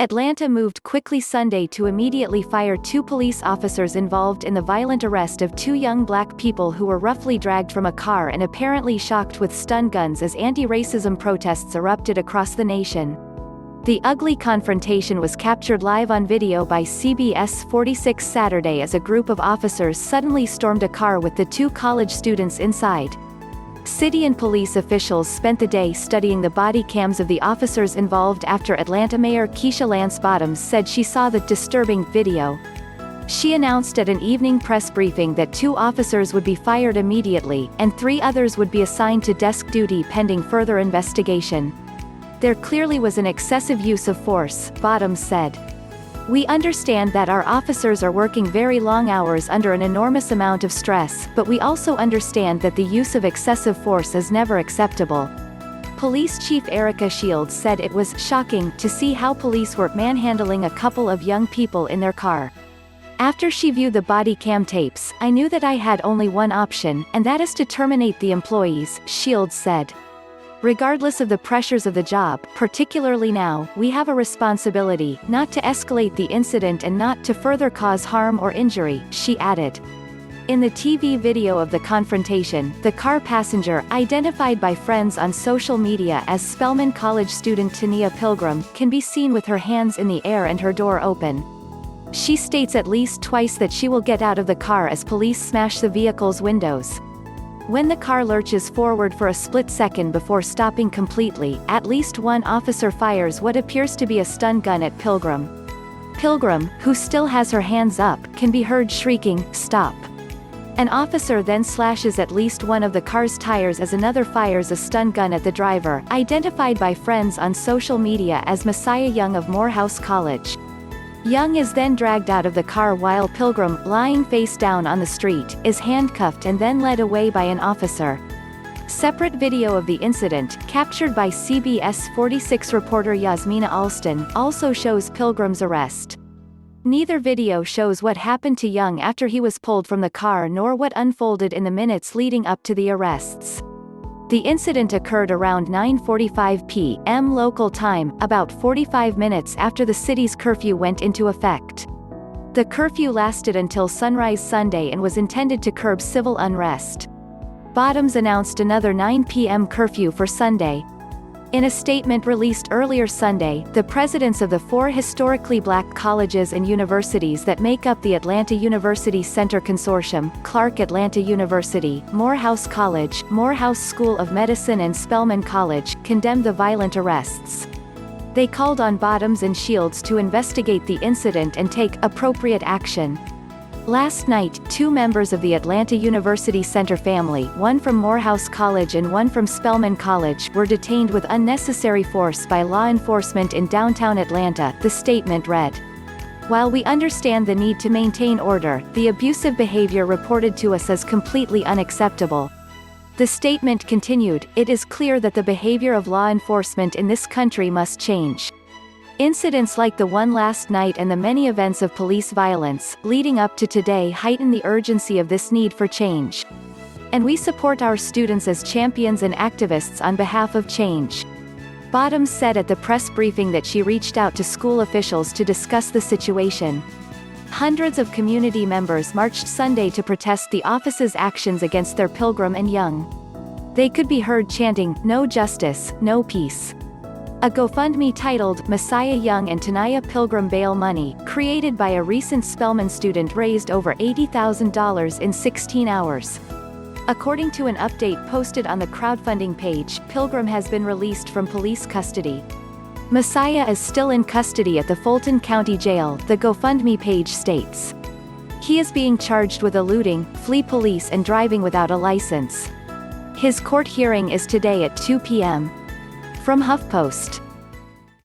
Atlanta moved quickly Sunday to immediately fire 2 police officers involved in the violent arrest of 2 young black people who were roughly dragged from a car and apparently shocked with stun guns as anti-racism protests erupted across the nation. The ugly confrontation was captured live on video by CBS 46 Saturday as a group of officers suddenly stormed a car with the 2 college students inside. City and police officials spent the day studying the body cams of the officers involved after Atlanta Mayor Keisha Lance Bottoms said she saw the disturbing video. She announced at an evening press briefing that 2 officers would be fired immediately, and 3 others would be assigned to desk duty pending further investigation. There clearly was an excessive use of force, Bottoms said. We understand that our officers are working very long hours under an enormous amount of stress, but we also understand that the use of excessive force is never acceptable. Police Chief Erica Shields said it was shocking to see how police were manhandling a couple of young people in their car. After she viewed the body cam tapes, I knew that I had only one option, and that is to terminate the employees, Shields said. Regardless of the pressures of the job, particularly now, we have a responsibility not to escalate the incident and not to further cause harm or injury, she added. In the TV video of the confrontation, the car passenger, identified by friends on social media as Spelman College student Tania Pilgrim, can be seen with her hands in the air and her door open. She states at least twice that she will get out of the car as police smash the vehicle's windows. When the car lurches forward for a split second before stopping completely, at least one officer fires what appears to be a stun gun at Pilgrim. Pilgrim, who still has her hands up, can be heard shrieking, "Stop!" An officer then slashes at least one of the car's tires as another fires a stun gun at the driver, identified by friends on social media as Messiah Young of Morehouse College. Young is then dragged out of the car while Pilgrim, lying face down on the street, is handcuffed and then led away by an officer. Separate video of the incident, captured by CBS 46 reporter Yasmina Alston, also shows Pilgrim's arrest. Neither video shows what happened to Young after he was pulled from the car nor what unfolded in the minutes leading up to the arrests. The incident occurred around 9:45 p.m. local time, about 45 minutes after the city's curfew went into effect. The curfew lasted until sunrise Sunday and was intended to curb civil unrest. Bottoms announced another 9 p.m. curfew for Sunday. In a statement released earlier Sunday, the presidents of the 4 historically black colleges and universities that make up the Atlanta University Center Consortium, Clark Atlanta University, Morehouse College, Morehouse School of Medicine and Spelman College, condemned the violent arrests. They called on Bottoms and Shields to investigate the incident and take appropriate action. Last night, 2 members of the Atlanta University Center family, one from Morehouse College and one from Spelman College, were detained with unnecessary force by law enforcement in downtown Atlanta, the statement read. While we understand the need to maintain order, the abusive behavior reported to us is completely unacceptable. The statement continued, it is clear that the behavior of law enforcement in this country must change. Incidents like the one last night and the many events of police violence, leading up to today heighten the urgency of this need for change. And we support our students as champions and activists on behalf of change. Bottoms said at the press briefing that she reached out to school officials to discuss the situation. Hundreds of community members marched Sunday to protest the office's actions against their Pilgrim and Young. They could be heard chanting, "No justice, no peace." A GoFundMe titled, Messiah Young and Tania Pilgrim Bail Money, created by a recent Spelman student raised over $80,000 in 16 hours. According to an update posted on the crowdfunding page, Pilgrim has been released from police custody. Messiah is still in custody at the Fulton County Jail, the GoFundMe page states. He is being charged with eluding, flee police and driving without a license. His court hearing is today at 2 p.m. From HuffPost.